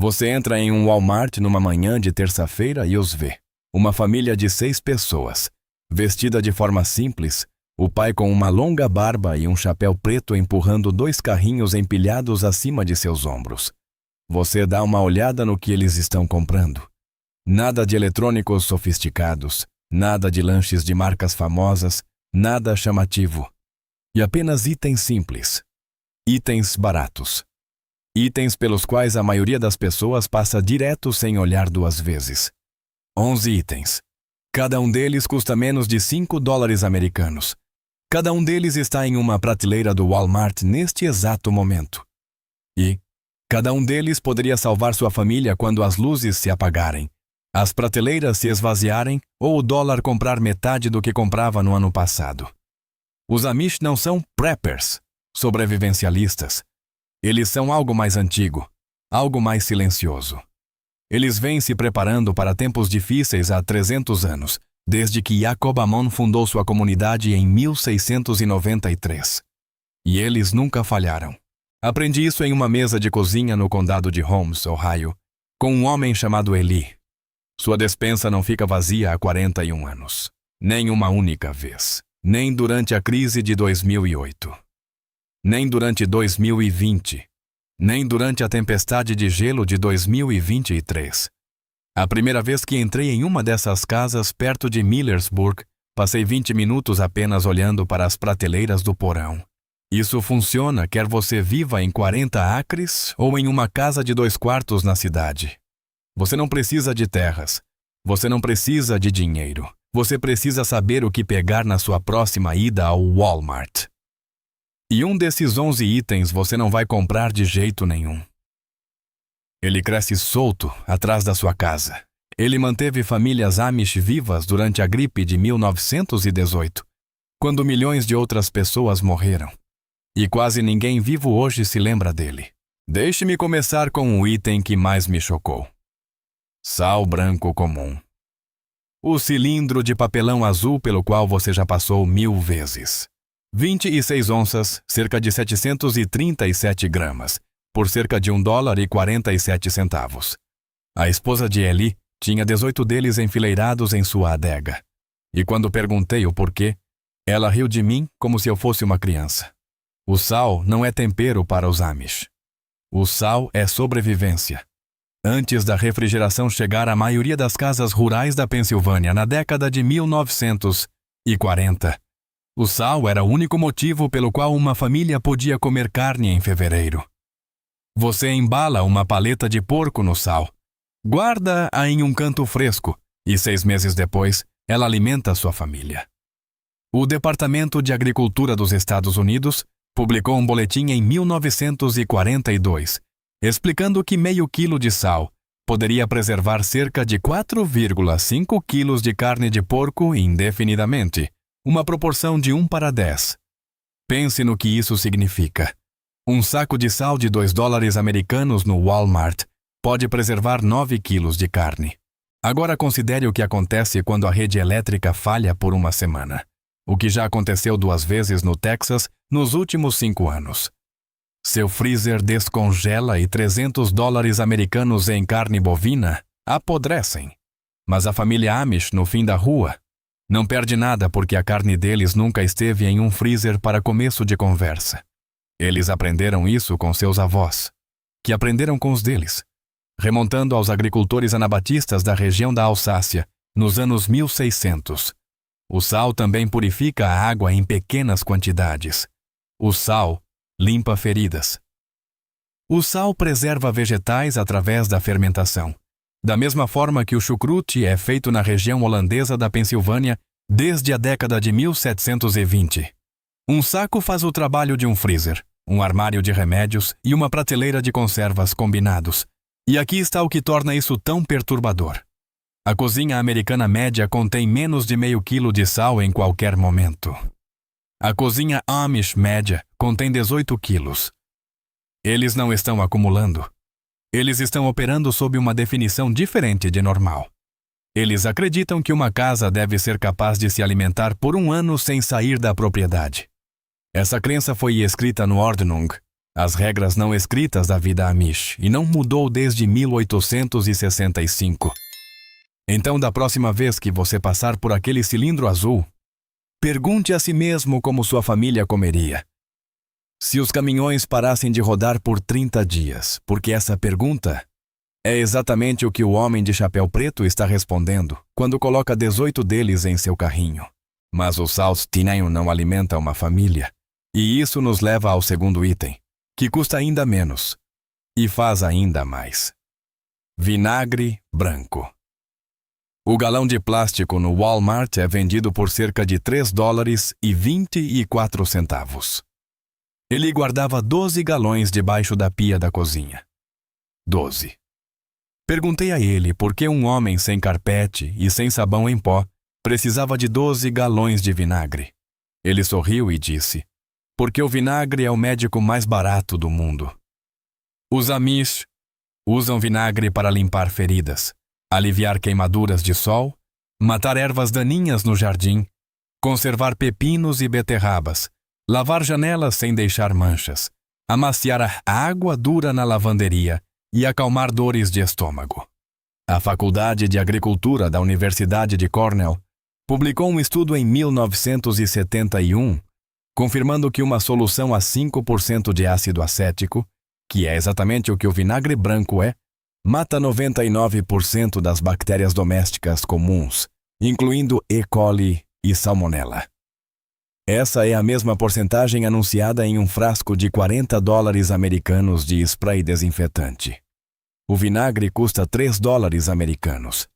Você entra em um Walmart numa manhã de terça-feira e os vê. Uma família de 6 pessoas, vestida de forma simples, o pai com uma longa barba e um chapéu preto empurrando 2 carrinhos empilhados acima de seus ombros. Você dá uma olhada no que eles estão comprando. Nada de eletrônicos sofisticados, nada de lanches de marcas famosas, nada chamativo. E apenas itens simples. Itens baratos. Itens pelos quais a maioria das pessoas passa direto sem olhar 2 vezes. 11 itens. Cada um deles custa menos de $5 americanos. Cada um deles está em uma prateleira do Walmart neste exato momento. E cada um deles poderia salvar sua família quando as luzes se apagarem, as prateleiras se esvaziarem ou o dólar comprar metade do que comprava no ano passado. Os Amish não são preppers, sobrevivencialistas. Eles são algo mais antigo, algo mais silencioso. Eles vêm se preparando para tempos difíceis há 300 anos, desde que Jacob Amon fundou sua comunidade em 1693. E eles nunca falharam. Aprendi isso em uma mesa de cozinha no condado de Holmes, Ohio, com um homem chamado Eli. Sua despensa não fica vazia há 41 anos. Nem uma única vez. Nem durante a crise de 2008. Nem durante 2020. Nem durante a tempestade de gelo de 2023. A primeira vez que entrei em uma dessas casas perto de Millersburg, passei 20 minutos apenas olhando para as prateleiras do porão. Isso funciona quer você viva em 40 acres ou em uma casa de 2 quartos na cidade. Você não precisa de terras. Você não precisa de dinheiro. Você precisa saber o que pegar na sua próxima ida ao Walmart. E um desses 11 itens você não vai comprar de jeito nenhum. Ele cresce solto atrás da sua casa. Ele manteve famílias Amish vivas durante a gripe de 1918, quando milhões de outras pessoas morreram. E quase ninguém vivo hoje se lembra dele. Deixe-me começar com o item que mais me chocou. Sal branco comum. O cilindro de papelão azul pelo qual você já passou 1000 vezes. 26 onças, cerca de 737 gramas, por cerca de $1,47. A esposa de Eli tinha 18 deles enfileirados em sua adega. E quando perguntei o porquê, ela riu de mim como se eu fosse uma criança. O sal não é tempero para os Amish. O sal é sobrevivência. Antes da refrigeração chegar à maioria das casas rurais da Pensilvânia na década de 1940, o sal era o único motivo pelo qual uma família podia comer carne em fevereiro. Você embala uma paleta de porco no sal, guarda-a em um canto fresco e 6 meses depois, ela alimenta sua família. O Departamento de Agricultura dos Estados Unidos publicou um boletim em 1942, explicando que meio quilo de sal poderia preservar cerca de 4,5 quilos de carne de porco indefinidamente, uma proporção de 1:10. Pense no que isso significa. Um saco de sal de $2 americanos no Walmart pode preservar 9 quilos de carne. Agora considere o que acontece quando a rede elétrica falha por uma semana. O que já aconteceu 2 vezes no Texas nos últimos 5 anos. Seu freezer descongela e $300 americanos em carne bovina apodrecem. Mas a família Amish no fim da rua não perde nada porque a carne deles nunca esteve em um freezer para começo de conversa. Eles aprenderam isso com seus avós, que aprenderam com os deles, remontando aos agricultores anabatistas da região da Alsácia, nos anos 1600. O sal também purifica a água em pequenas quantidades. O sal limpa feridas. O sal preserva vegetais através da fermentação, da mesma forma que o chucrute é feito na região holandesa da Pensilvânia desde a década de 1720. Um saco faz o trabalho de um freezer, um armário de remédios e uma prateleira de conservas combinados. E aqui está o que torna isso tão perturbador. A cozinha americana média contém menos de meio quilo de sal em qualquer momento. A cozinha Amish média contém 18 quilos. Eles não estão acumulando. Eles estão operando sob uma definição diferente de normal. Eles acreditam que uma casa deve ser capaz de se alimentar por 1 ano sem sair da propriedade. Essa crença foi escrita no Ordnung, as regras não escritas da vida Amish, e não mudou desde 1865. Então, da próxima vez que você passar por aquele cilindro azul, pergunte a si mesmo como sua família comeria. Se os caminhões parassem de rodar por 30 dias, porque essa pergunta é exatamente o que o homem de chapéu preto está respondendo quando coloca 18 deles em seu carrinho. Mas o South Tineo não alimenta uma família. E isso nos leva ao segundo item, que custa ainda menos e faz ainda mais. Vinagre branco. O galão de plástico no Walmart é vendido por cerca de $3,24. Ele guardava 12 galões debaixo da pia da cozinha. 12. Perguntei a ele por que um homem sem carpete e sem sabão em pó precisava de 12 galões de vinagre. Ele sorriu e disse: porque o vinagre é o médico mais barato do mundo. Os Amish usam vinagre para limpar feridas, aliviar queimaduras de sol, matar ervas daninhas no jardim, conservar pepinos e beterrabas, lavar janelas sem deixar manchas, amaciar a água dura na lavanderia e acalmar dores de estômago. A Faculdade de Agricultura da Universidade de Cornell publicou um estudo em 1971 confirmando que uma solução a 5% de ácido acético, que é exatamente o que o vinagre branco é, mata 99% das bactérias domésticas comuns, incluindo E. coli e Salmonella. Essa é a mesma porcentagem anunciada em um frasco de $40 americanos de spray desinfetante. O vinagre custa $3 americanos.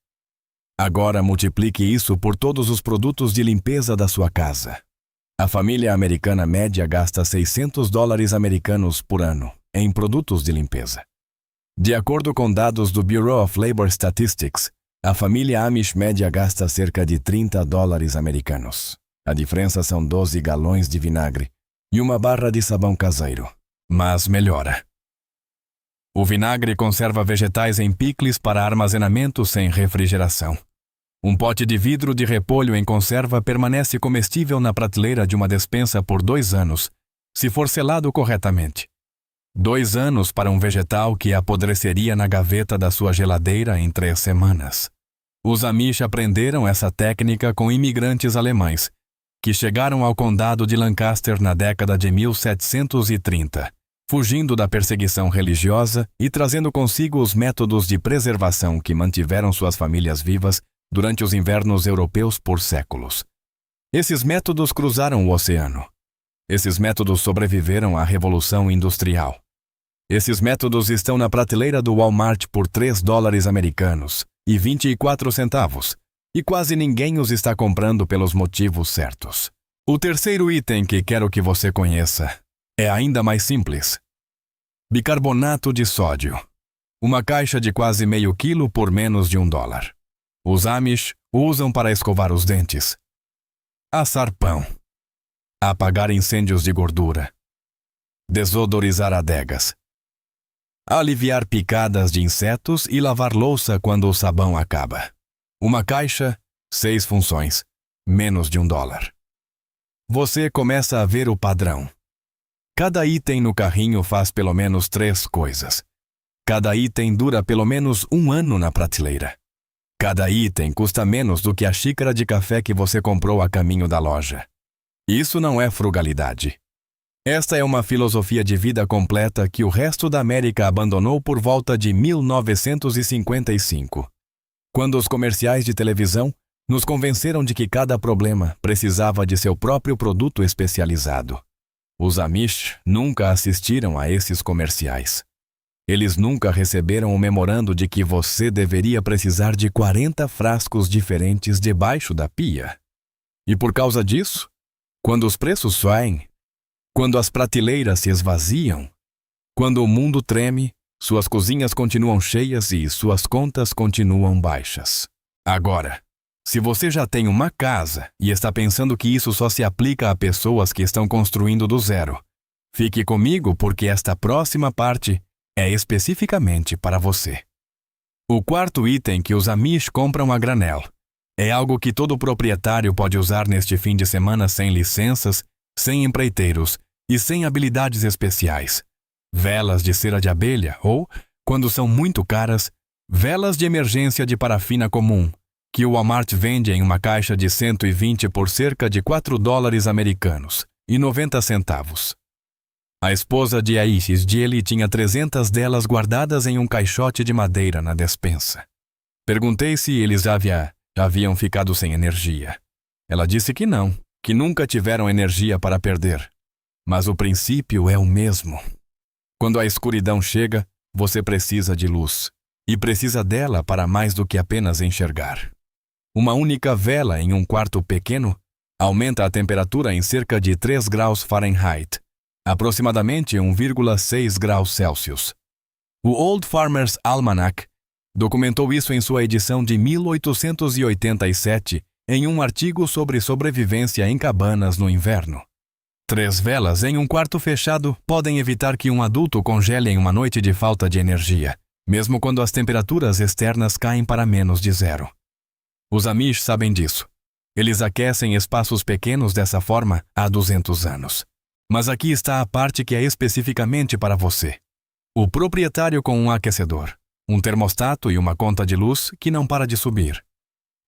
Agora multiplique isso por todos os produtos de limpeza da sua casa. A família americana média gasta $600 americanos por ano em produtos de limpeza. De acordo com dados do Bureau of Labor Statistics, a família Amish média gasta cerca de $30 americanos. A diferença são 12 galões de vinagre e uma barra de sabão caseiro. Mas melhora. O vinagre conserva vegetais em picles para armazenamento sem refrigeração. Um pote de vidro de repolho em conserva permanece comestível na prateleira de uma despensa por 2 anos, se for selado corretamente. 2 anos para um vegetal que apodreceria na gaveta da sua geladeira em 3 semanas. Os Amish aprenderam essa técnica com imigrantes alemães, que chegaram ao condado de Lancaster na década de 1730, fugindo da perseguição religiosa e trazendo consigo os métodos de preservação que mantiveram suas famílias vivas durante os invernos europeus por séculos. Esses métodos cruzaram o oceano. Esses métodos sobreviveram à Revolução Industrial. Esses métodos estão na prateleira do Walmart por $3 americanos e 24 centavos, e quase ninguém os está comprando pelos motivos certos. O terceiro item que quero que você conheça é ainda mais simples. Bicarbonato de sódio. Uma caixa de quase meio quilo por menos de $1. Os Amish usam para escovar os dentes, assar pão, apagar incêndios de gordura, desodorizar adegas, aliviar picadas de insetos e lavar louça quando o sabão acaba. Uma caixa, 6 funções, menos de $1. Você começa a ver o padrão. Cada item no carrinho faz pelo menos 3 coisas. Cada item dura pelo menos 1 ano na prateleira. Cada item custa menos do que a xícara de café que você comprou a caminho da loja. Isso não é frugalidade. Esta é uma filosofia de vida completa que o resto da América abandonou por volta de 1955, quando os comerciais de televisão nos convenceram de que cada problema precisava de seu próprio produto especializado. Os Amish nunca assistiram a esses comerciais. Eles nunca receberam o memorando de que você deveria precisar de 40 frascos diferentes debaixo da pia. E por causa disso, quando os preços sobem, quando as prateleiras se esvaziam, quando o mundo treme, suas cozinhas continuam cheias e suas contas continuam baixas. Agora, se você já tem uma casa e está pensando que isso só se aplica a pessoas que estão construindo do zero, fique comigo porque esta próxima parte é especificamente para você. O quarto item que os Amish compram a granel é algo que todo proprietário pode usar neste fim de semana sem licenças, sem empreiteiros e sem habilidades especiais. velas de cera de abelha ou, quando são muito caras, velas de emergência de parafina comum, que o Walmart vende em uma caixa de 120 por cerca de 4 dólares americanos e 90 centavos. A esposa de Aishis Jeli tinha 300 delas guardadas em um caixote de madeira na despensa. Perguntei se eles já haviam ficado sem energia. Ela disse que não, que nunca tiveram energia para perder. Mas o princípio é o mesmo. Quando a escuridão chega, você precisa de luz. E precisa dela para mais do que apenas enxergar. Uma única vela em um quarto pequeno aumenta a temperatura em cerca de 3 graus Fahrenheit, aproximadamente 1,6 graus Celsius. O Old Farmer's Almanac documentou isso em sua edição de 1887 em um artigo sobre sobrevivência em cabanas no inverno. 3 velas em um quarto fechado podem evitar que um adulto congele em uma noite de falta de energia, mesmo quando as temperaturas externas caem para menos de zero. Os Amish sabem disso. Eles aquecem espaços pequenos dessa forma há 200 anos. Mas aqui está a parte que é especificamente para você. O proprietário com um aquecedor, um termostato e uma conta de luz que não para de subir.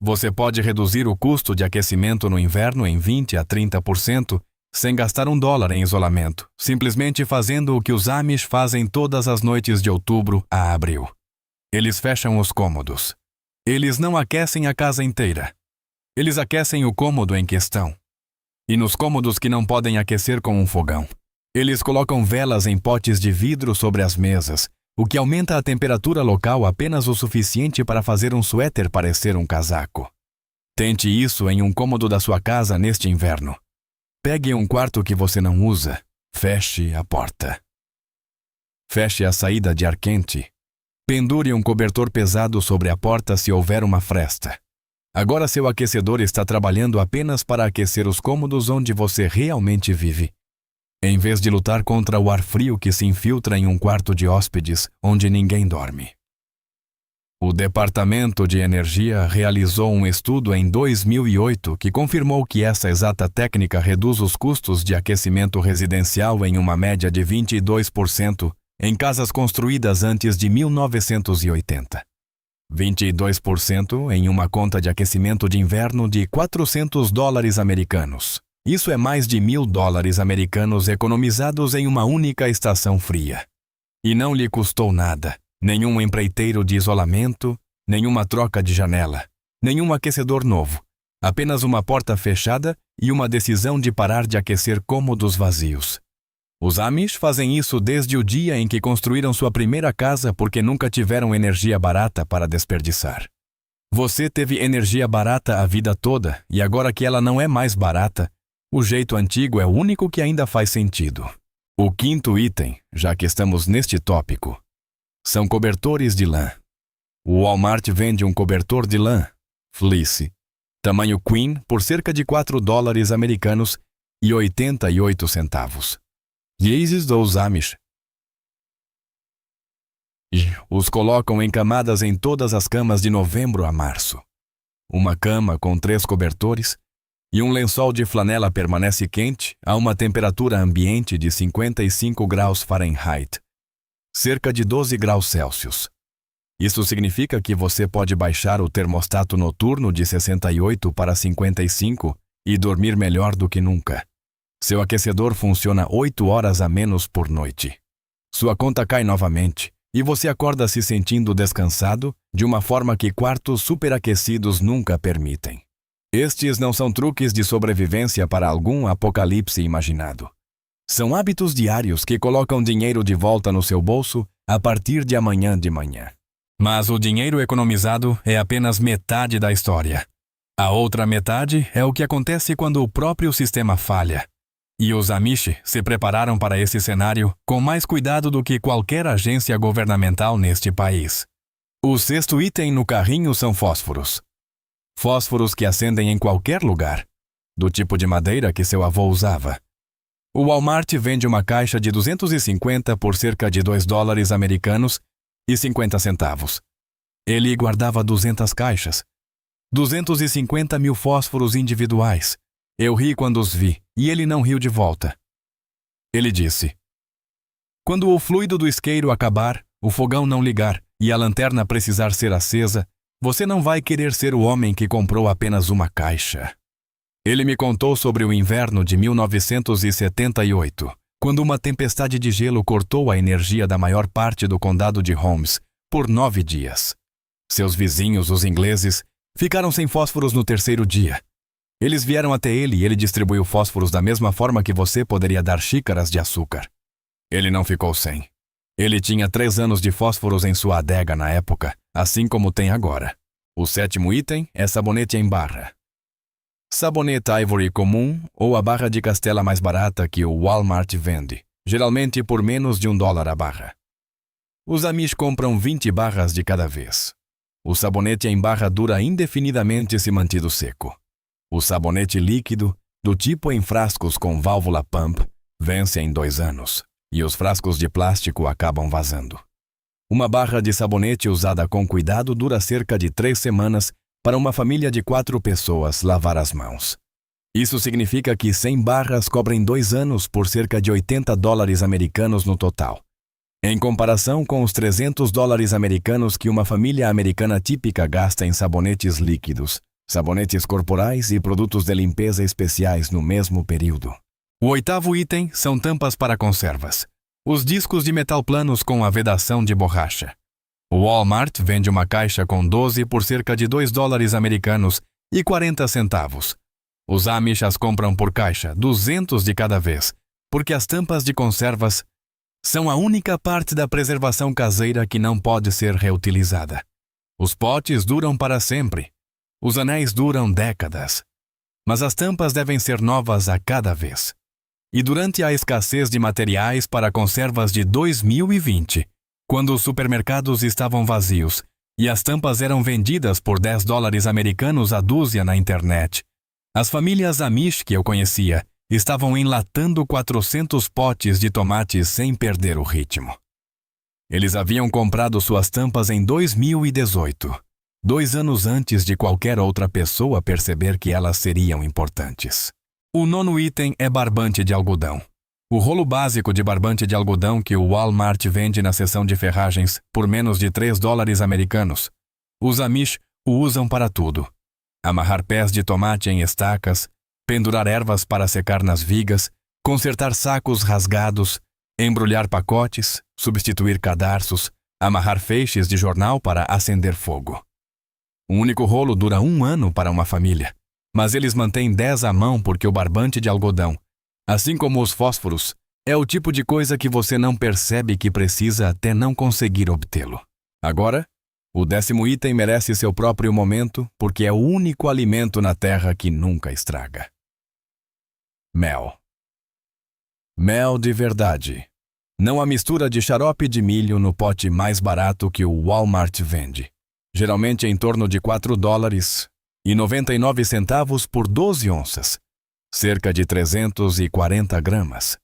Você pode reduzir o custo de aquecimento no inverno em 20 a 30%, sem gastar $1 em isolamento, simplesmente fazendo o que os Amish fazem todas as noites de outubro a abril. Eles fecham os cômodos. Eles não aquecem a casa inteira. Eles aquecem o cômodo em questão. E nos cômodos que não podem aquecer com um fogão, eles colocam velas em potes de vidro sobre as mesas, o que aumenta a temperatura local apenas o suficiente para fazer um suéter parecer um casaco. Tente isso em um cômodo da sua casa neste inverno. Pegue um quarto que você não usa. Feche a porta. Feche a saída de ar quente. Pendure um cobertor pesado sobre a porta se houver uma fresta. Agora seu aquecedor está trabalhando apenas para aquecer os cômodos onde você realmente vive, em vez de lutar contra o ar frio que se infiltra em um quarto de hóspedes onde ninguém dorme. O Departamento de Energia realizou um estudo em 2008 que confirmou que essa exata técnica reduz os custos de aquecimento residencial em uma média de 22% em casas construídas antes de 1980. 22% em uma conta de aquecimento de inverno de $400 americanos. Isso é mais de $1.000 americanos economizados em uma única estação fria. E não lhe custou nada, nenhum empreiteiro de isolamento, nenhuma troca de janela, nenhum aquecedor novo, apenas uma porta fechada e uma decisão de parar de aquecer cômodos vazios. Os Amish fazem isso desde o dia em que construíram sua primeira casa porque nunca tiveram energia barata para desperdiçar. Você teve energia barata a vida toda e agora que ela não é mais barata, o jeito antigo é o único que ainda faz sentido. O quinto item, já que estamos neste tópico, são cobertores de lã. O Walmart vende um cobertor de lã, fleece, tamanho queen, por cerca de $4 americanos e 88 centavos. Yazes dos Amish os colocam em camadas em todas as camas de novembro a março. Uma cama com 3 cobertores e um lençol de flanela permanece quente a uma temperatura ambiente de 55 graus Fahrenheit, cerca de 12 graus Celsius. Isso significa que você pode baixar o termostato noturno de 68 para 55 e dormir melhor do que nunca. Seu aquecedor funciona 8 horas a menos por noite. Sua conta cai novamente e você acorda se sentindo descansado de uma forma que quartos superaquecidos nunca permitem. Estes não são truques de sobrevivência para algum apocalipse imaginado. São hábitos diários que colocam dinheiro de volta no seu bolso a partir de amanhã de manhã. Mas o dinheiro economizado é apenas metade da história. A outra metade é o que acontece quando o próprio sistema falha. E os Amish se prepararam para esse cenário com mais cuidado do que qualquer agência governamental neste país. O sexto item no carrinho são fósforos. Fósforos que acendem em qualquer lugar, do tipo de madeira que seu avô usava. O Walmart vende uma caixa de 250 por cerca de $2 americanos e 50 centavos. Ele guardava 200 caixas. 250 mil fósforos individuais. Eu ri quando os vi, e ele não riu de volta. Ele disse: Quando o fluido do isqueiro acabar, o fogão não ligar e a lanterna precisar ser acesa, você não vai querer ser o homem que comprou apenas uma caixa. Ele me contou sobre o inverno de 1978, quando uma tempestade de gelo cortou a energia da maior parte do condado de Holmes por 9 dias. Seus vizinhos, os ingleses, ficaram sem fósforos no terceiro dia. Eles vieram até ele e ele distribuiu fósforos da mesma forma que você poderia dar xícaras de açúcar. Ele não ficou sem. Ele tinha 3 anos de fósforos em sua adega na época, assim como tem agora. O 7º item é sabonete em barra. Sabonete Ivory comum ou a barra de castela mais barata que o Walmart vende, geralmente por menos de $1 a barra. Os Amish compram 20 barras de cada vez. O sabonete em barra dura indefinidamente se mantido seco. O sabonete líquido, do tipo em frascos com válvula pump, vence em 2 anos, e os frascos de plástico acabam vazando. Uma barra de sabonete usada com cuidado dura cerca de 3 semanas para uma família de 4 pessoas lavar as mãos. Isso significa que 100 barras cobrem 2 anos por cerca de $80 americanos no total. Em comparação com os $300 americanos que uma família americana típica gasta em sabonetes líquidos, sabonetes corporais e produtos de limpeza especiais no mesmo período. O 8º item são tampas para conservas. Os discos de metal planos com a vedação de borracha. O Walmart vende uma caixa com 12 por cerca de $2 americanos e 40 centavos. Os Amish as compram por caixa, 200 de cada vez, porque as tampas de conservas são a única parte da preservação caseira que não pode ser reutilizada. Os potes duram para sempre. Os anéis duram décadas. Mas as tampas devem ser novas a cada vez. E durante a escassez de materiais para conservas de 2020, quando os supermercados estavam vazios e as tampas eram vendidas por $10 americanos a dúzia na internet, as famílias Amish que eu conhecia estavam enlatando 400 potes de tomates sem perder o ritmo. Eles haviam comprado suas tampas em 2018, 2 anos antes de qualquer outra pessoa perceber que elas seriam importantes. O 9º item é barbante de algodão. O rolo básico de barbante de algodão que o Walmart vende na seção de ferragens por menos de $3 americanos. Os Amish o usam para tudo. Amarrar pés de tomate em estacas, pendurar ervas para secar nas vigas, consertar sacos rasgados, embrulhar pacotes, substituir cadarços, amarrar feixes de jornal para acender fogo. O único rolo dura 1 ano para uma família, mas eles mantêm 10 à mão porque o barbante de algodão, assim como os fósforos, é o tipo de coisa que você não percebe que precisa até não conseguir obtê-lo. Agora, o 10º item merece seu próprio momento porque é o único alimento na terra que nunca estraga. Mel. Mel de verdade. Não a mistura de xarope de milho no pote mais barato que o Walmart vende, geralmente em torno de $4,99 por 12 onças. Cerca de 340 gramas.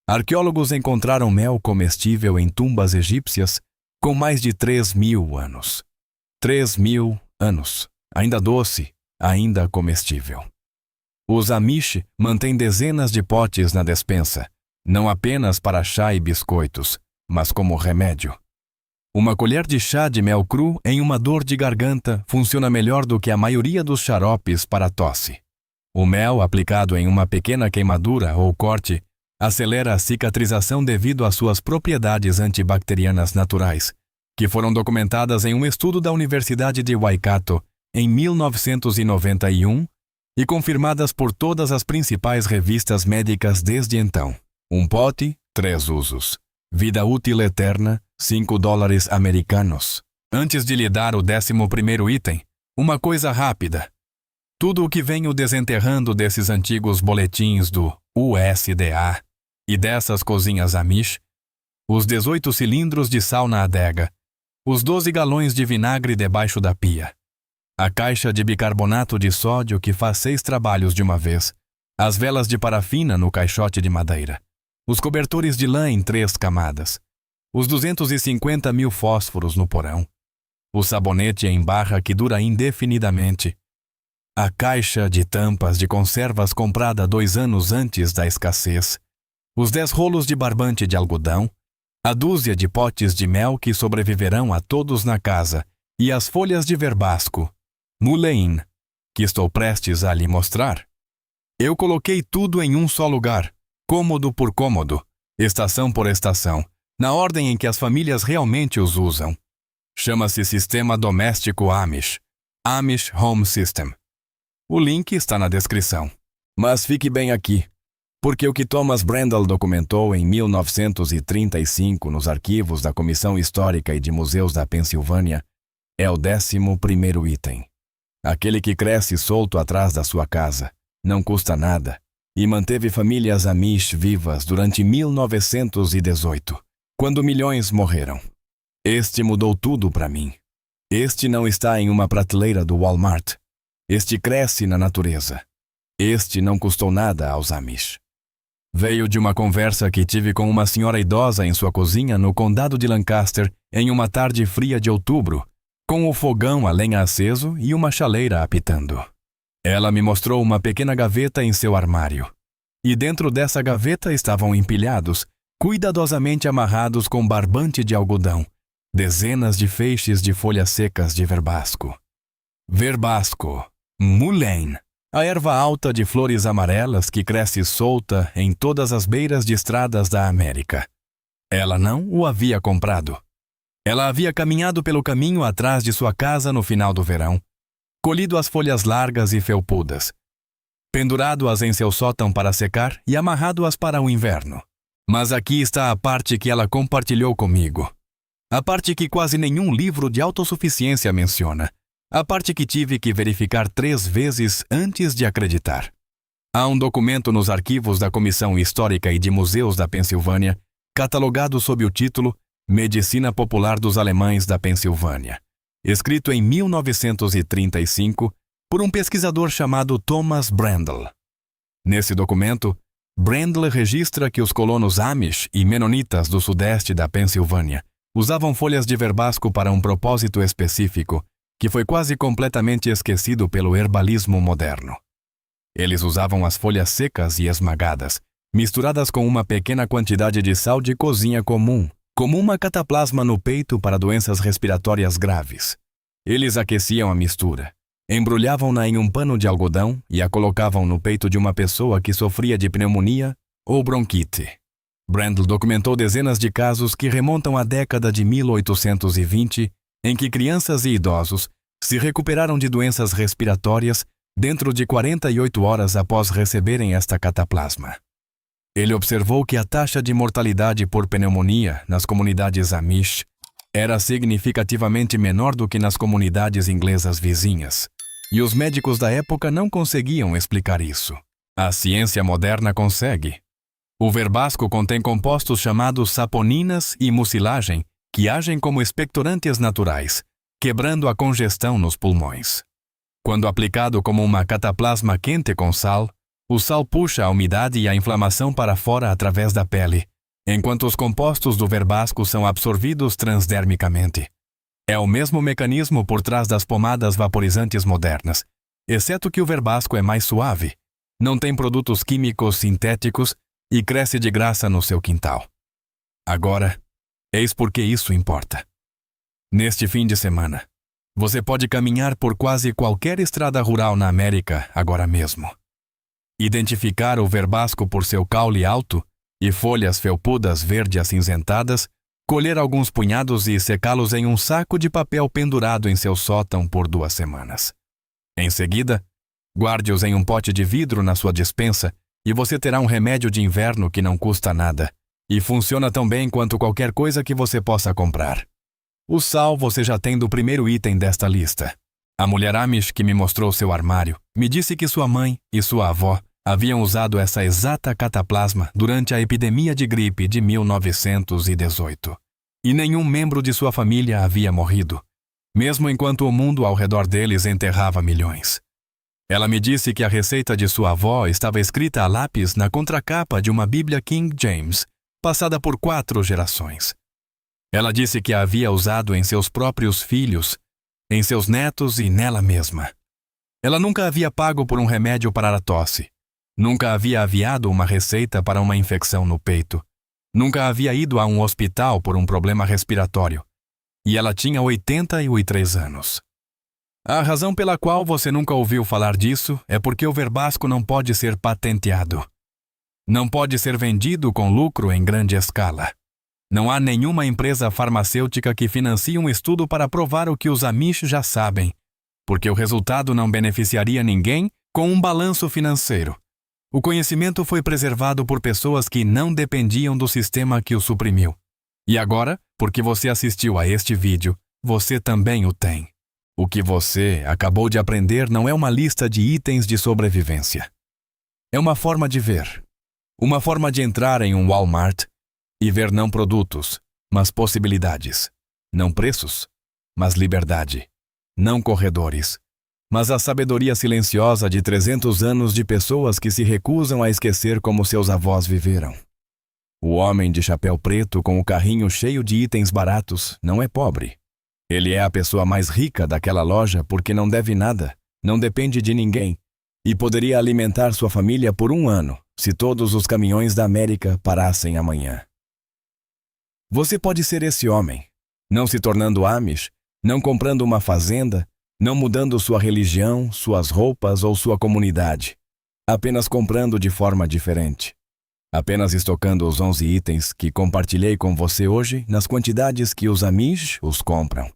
Arqueólogos encontraram mel comestível em tumbas egípcias com mais de 3.000 anos. 3.000 anos. Ainda doce, ainda comestível. Os Amish mantêm dezenas de potes na despensa, não apenas para chá e biscoitos, mas como remédio. Uma colher de chá de mel cru em uma dor de garganta funciona melhor do que a maioria dos xaropes para tosse. O mel aplicado em uma pequena queimadura ou corte acelera a cicatrização devido às suas propriedades antibacterianas naturais, que foram documentadas em um estudo da Universidade de Waikato em 1991 e confirmadas por todas as principais revistas médicas desde então. Um pote, 3 usos. Vida útil eterna, $5 americanos. Antes de lhe dar o 11º item, uma coisa rápida. Tudo o que venho desenterrando desses antigos boletins do USDA e dessas cozinhas Amish, os 18 cilindros de sal na adega, os 12 galões de vinagre debaixo da pia, a caixa de bicarbonato de sódio que faz 6 trabalhos de uma vez, as velas de parafina no caixote de madeira, os cobertores de lã em 3 camadas, os 250.000 fósforos no porão, o sabonete em barra que dura indefinidamente, a caixa de tampas de conservas comprada 2 anos antes da escassez, os 10 rolos de barbante de algodão, a dúzia de potes de mel que sobreviverão a todos na casa e as folhas de verbasco, mullein, que estou prestes a lhe mostrar. Eu coloquei tudo em um só lugar, cômodo por cômodo, estação por estação, na ordem em que as famílias realmente os usam. Chama-se Sistema Doméstico Amish, Amish Home System. O link está na descrição. Mas fique bem aqui, porque o que Thomas Brendel documentou em 1935 nos arquivos da Comissão Histórica e de Museus da Pensilvânia é o 11º item. Aquele que cresce solto atrás da sua casa, não custa nada, e manteve famílias Amish vivas durante 1918, quando milhões morreram. Este mudou tudo para mim. Este não está em uma prateleira do Walmart. Este cresce na natureza. Este não custou nada aos Amish. Veio de uma conversa que tive com uma senhora idosa em sua cozinha no condado de Lancaster em uma tarde fria de outubro, com o fogão a lenha aceso e uma chaleira apitando. Ela me mostrou uma pequena gaveta em seu armário. E dentro dessa gaveta estavam empilhados, cuidadosamente amarrados com barbante de algodão, dezenas de feixes de folhas secas de verbasco. Verbasco, mullein, a erva alta de flores amarelas que cresce solta em todas as beiras de estradas da América. Ela não o havia comprado. Ela havia caminhado pelo caminho atrás de sua casa no final do verão, colhido as folhas largas e felpudas, pendurado-as em seu sótão para secar e amarrado-as para o inverno. Mas aqui está a parte que ela compartilhou comigo. A parte que quase nenhum livro de autossuficiência menciona. A parte que tive que verificar 3 vezes antes de acreditar. Há um documento nos arquivos da Comissão Histórica e de Museus da Pensilvânia, catalogado sob o título Medicina Popular dos Alemães da Pensilvânia, escrito em 1935 por um pesquisador chamado Thomas Brendel. Nesse documento, Brendel registra que os colonos Amish e Menonitas do sudeste da Pensilvânia usavam folhas de verbasco para um propósito específico, que foi quase completamente esquecido pelo herbalismo moderno. Eles usavam as folhas secas e esmagadas, misturadas com uma pequena quantidade de sal de cozinha comum, como uma cataplasma no peito para doenças respiratórias graves. Eles aqueciam a mistura, embrulhavam-na em um pano de algodão e a colocavam no peito de uma pessoa que sofria de pneumonia ou bronquite. Brendel documentou dezenas de casos que remontam à década de 1820, em que crianças e idosos se recuperaram de doenças respiratórias dentro de 48 horas após receberem esta cataplasma. Ele observou que a taxa de mortalidade por pneumonia nas comunidades Amish era significativamente menor do que nas comunidades inglesas vizinhas, e os médicos da época não conseguiam explicar isso. A ciência moderna consegue. O verbasco contém compostos chamados saponinas e mucilagem, que agem como expectorantes naturais, quebrando a congestão nos pulmões. Quando aplicado como uma cataplasma quente com sal, o sal puxa a umidade e a inflamação para fora através da pele, enquanto os compostos do verbasco são absorvidos transdermicamente. É o mesmo mecanismo por trás das pomadas vaporizantes modernas, exceto que o verbasco é mais suave, não tem produtos químicos sintéticos e cresce de graça no seu quintal. Agora, eis por que isso importa. Neste fim de semana, você pode caminhar por quase qualquer estrada rural na América agora mesmo. Identificar o verbasco por seu caule alto e folhas felpudas verde acinzentadas, colher alguns punhados e secá-los em um saco de papel pendurado em seu sótão por 2 semanas. Em seguida, guarde-os em um pote de vidro na sua despensa e você terá um remédio de inverno que não custa nada e funciona tão bem quanto qualquer coisa que você possa comprar. O sal você já tem do primeiro item desta lista. A mulher Amish que me mostrou seu armário me disse que sua mãe e sua avó haviam usado essa exata cataplasma durante a epidemia de gripe de 1918. E nenhum membro de sua família havia morrido, mesmo enquanto o mundo ao redor deles enterrava milhões. Ela me disse que a receita de sua avó estava escrita a lápis na contracapa de uma Bíblia King James, passada por 4 gerações. Ela disse que a havia usado em seus próprios filhos, em seus netos e nela mesma. Ela nunca havia pago por um remédio para a tosse, Nunca havia aviado uma receita para uma infecção no peito. Nunca havia ido a um hospital por um problema respiratório. E ela tinha 83 anos. A razão pela qual você nunca ouviu falar disso é porque o Verbasco não pode ser patenteado. Não pode ser vendido com lucro em grande escala. Não há nenhuma empresa farmacêutica que financie um estudo para provar o que os Amish já sabem, porque o resultado não beneficiaria ninguém com um balanço financeiro. O conhecimento foi preservado por pessoas que não dependiam do sistema que o suprimiu. E agora, porque você assistiu a este vídeo, você também o tem. O que você acabou de aprender não é uma lista de itens de sobrevivência. É uma forma de ver. Uma forma de entrar em um Walmart e ver não produtos, mas possibilidades. Não preços, mas liberdade. Não corredores, mas a sabedoria silenciosa de 300 anos de pessoas que se recusam a esquecer como seus avós viveram. O homem de chapéu preto com o carrinho cheio de itens baratos não é pobre. Ele é a pessoa mais rica daquela loja porque não deve nada, não depende de ninguém, e poderia alimentar sua família por 1 ano, se todos os caminhões da América parassem amanhã. Você pode ser esse homem, não se tornando Amish, não comprando uma fazenda, não mudando sua religião, suas roupas ou sua comunidade, apenas comprando de forma diferente. Apenas estocando os 11 itens que compartilhei com você hoje nas quantidades que os Amish os compram.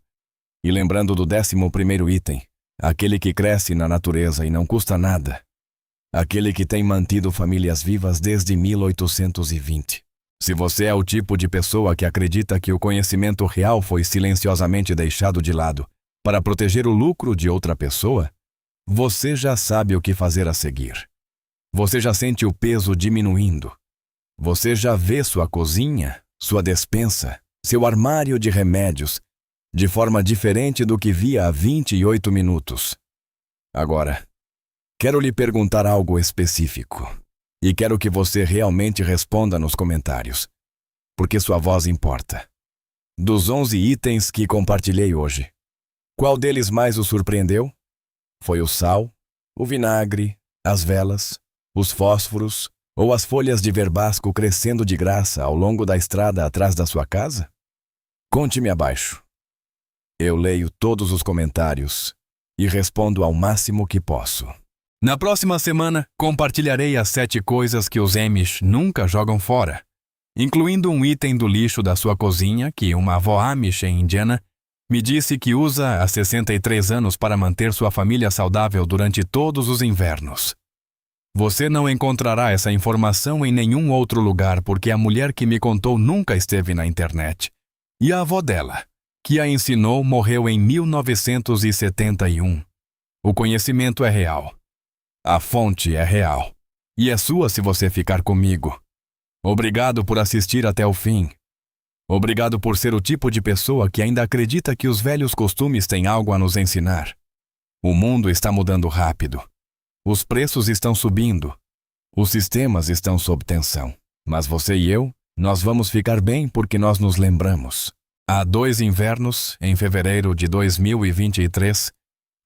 E lembrando do 11º item, aquele que cresce na natureza e não custa nada. Aquele que tem mantido famílias vivas desde 1820. Se você é o tipo de pessoa que acredita que o conhecimento real foi silenciosamente deixado de lado para proteger o lucro de outra pessoa, você já sabe o que fazer a seguir. Você já sente o peso diminuindo. Você já vê sua cozinha, sua despensa, seu armário de remédios, de forma diferente do que via há 28 minutos. Agora, quero lhe perguntar algo específico. E quero que você realmente responda nos comentários, porque sua voz importa. Dos 11 itens que compartilhei hoje, qual deles mais o surpreendeu? Foi o sal, o vinagre, as velas, os fósforos ou as folhas de verbasco crescendo de graça ao longo da estrada atrás da sua casa? Conte-me abaixo. Eu leio todos os comentários e respondo ao máximo que posso. Na próxima semana, compartilharei as 7 coisas que os Amish nunca jogam fora, incluindo um item do lixo da sua cozinha que uma avó Amish em Indiana me disse que usa há 63 anos para manter sua família saudável durante todos os invernos. Você não encontrará essa informação em nenhum outro lugar porque a mulher que me contou nunca esteve na internet. E a avó dela, que a ensinou, morreu em 1971. O conhecimento é real. A fonte é real. E é sua se você ficar comigo. Obrigado por assistir até o fim. Obrigado por ser o tipo de pessoa que ainda acredita que os velhos costumes têm algo a nos ensinar. O mundo está mudando rápido. Os preços estão subindo. Os sistemas estão sob tensão. Mas você e eu, nós vamos ficar bem porque nós nos lembramos. Há 2 invernos, em fevereiro de 2023,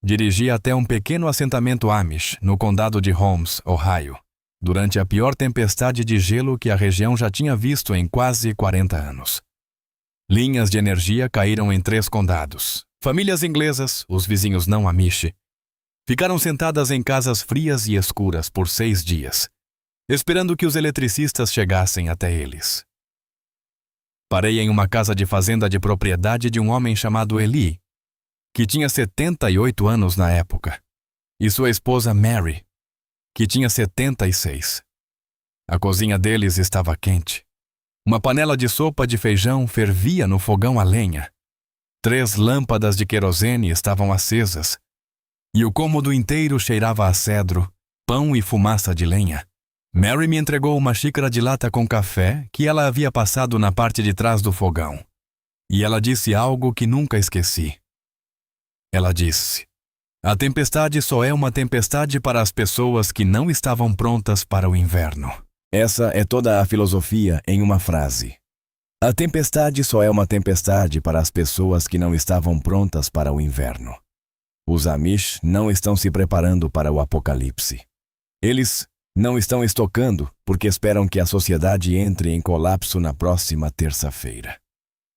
dirigi até um pequeno assentamento Amish no condado de Holmes, Ohio, durante a pior tempestade de gelo que a região já tinha visto em quase 40 anos. Linhas de energia caíram em 3 condados. Famílias inglesas, os vizinhos não Amish, ficaram sentadas em casas frias e escuras por 6 dias, esperando que os eletricistas chegassem até eles. Parei em uma casa de fazenda de propriedade de um homem chamado Eli, que tinha 78 anos na época, e sua esposa Mary, que tinha 76. A cozinha deles estava quente. Uma panela de sopa de feijão fervia no fogão a lenha. 3 lâmpadas de querosene estavam acesas, e o cômodo inteiro cheirava a cedro, pão e fumaça de lenha. Mary me entregou uma xícara de lata com café que ela havia passado na parte de trás do fogão. E ela disse algo que nunca esqueci. Ela disse: "A tempestade só é uma tempestade para as pessoas que não estavam prontas para o inverno." Essa é toda a filosofia em uma frase. A tempestade só é uma tempestade para as pessoas que não estavam prontas para o inverno. Os Amish não estão se preparando para o apocalipse. Eles Não estão estocando porque esperam que a sociedade entre em colapso na próxima terça-feira.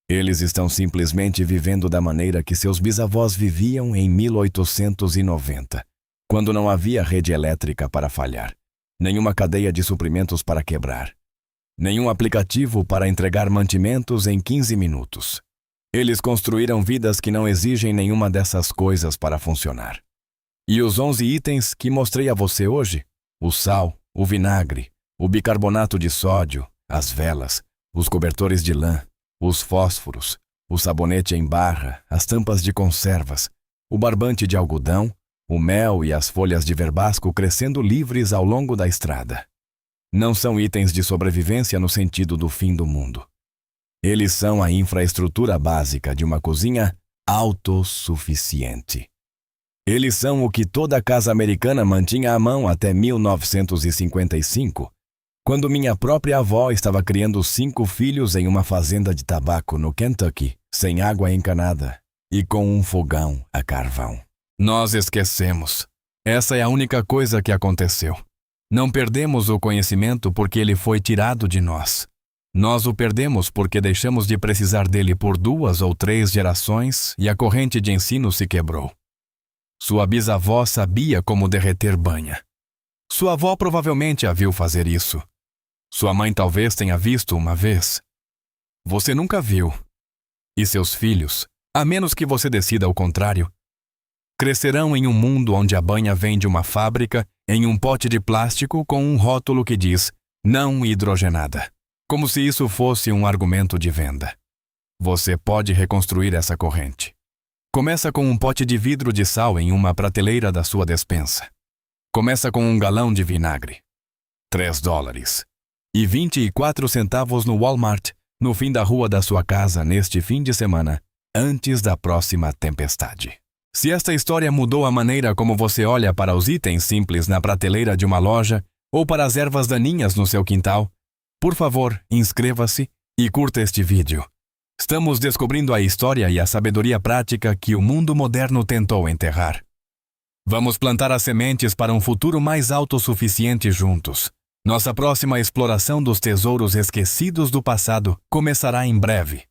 Eles estão simplesmente vivendo da maneira que seus bisavós viviam em 1890, quando não havia rede elétrica para falhar, nenhuma cadeia de suprimentos para quebrar, nenhum aplicativo para entregar mantimentos em 15 minutos. Eles construíram vidas que não exigem nenhuma dessas coisas para funcionar. E os 11 itens que mostrei a você hoje, o sal, o vinagre, o bicarbonato de sódio, as velas, os cobertores de lã, os fósforos, o sabonete em barra, as tampas de conservas, o barbante de algodão, o mel e as folhas de verbasco crescendo livres ao longo da estrada. Não são itens de sobrevivência no sentido do fim do mundo. Eles são a infraestrutura básica de uma cozinha autossuficiente. Eles são o que toda casa americana mantinha à mão até 1955, quando minha própria avó estava criando 5 filhos em uma fazenda de tabaco no Kentucky, sem água encanada e com um fogão a carvão. Nós esquecemos. Essa é a única coisa que aconteceu. Não perdemos o conhecimento porque ele foi tirado de nós. Nós o perdemos porque deixamos de precisar dele por 2 ou 3 gerações e a corrente de ensino se quebrou. Sua bisavó sabia como derreter banha. Sua avó provavelmente a viu fazer isso. Sua mãe talvez tenha visto uma vez. Você nunca viu. E seus filhos, a menos que você decida o contrário, crescerão em um mundo onde a banha vem de uma fábrica em um pote de plástico com um rótulo que diz não hidrogenada, como se isso fosse um argumento de venda. Você pode reconstruir essa corrente. Começa com um pote de vidro de sal em uma prateleira da sua despensa. Começa com um galão de vinagre. $3. E 24 centavos no Walmart, no fim da rua da sua casa neste fim de semana, antes da próxima tempestade. Se esta história mudou a maneira como você olha para os itens simples na prateleira de uma loja ou para as ervas daninhas no seu quintal, por favor, inscreva-se e curta este vídeo. Estamos descobrindo a história e a sabedoria prática que o mundo moderno tentou enterrar. Vamos plantar as sementes para um futuro mais autossuficiente juntos. Nossa próxima exploração dos tesouros esquecidos do passado começará em breve.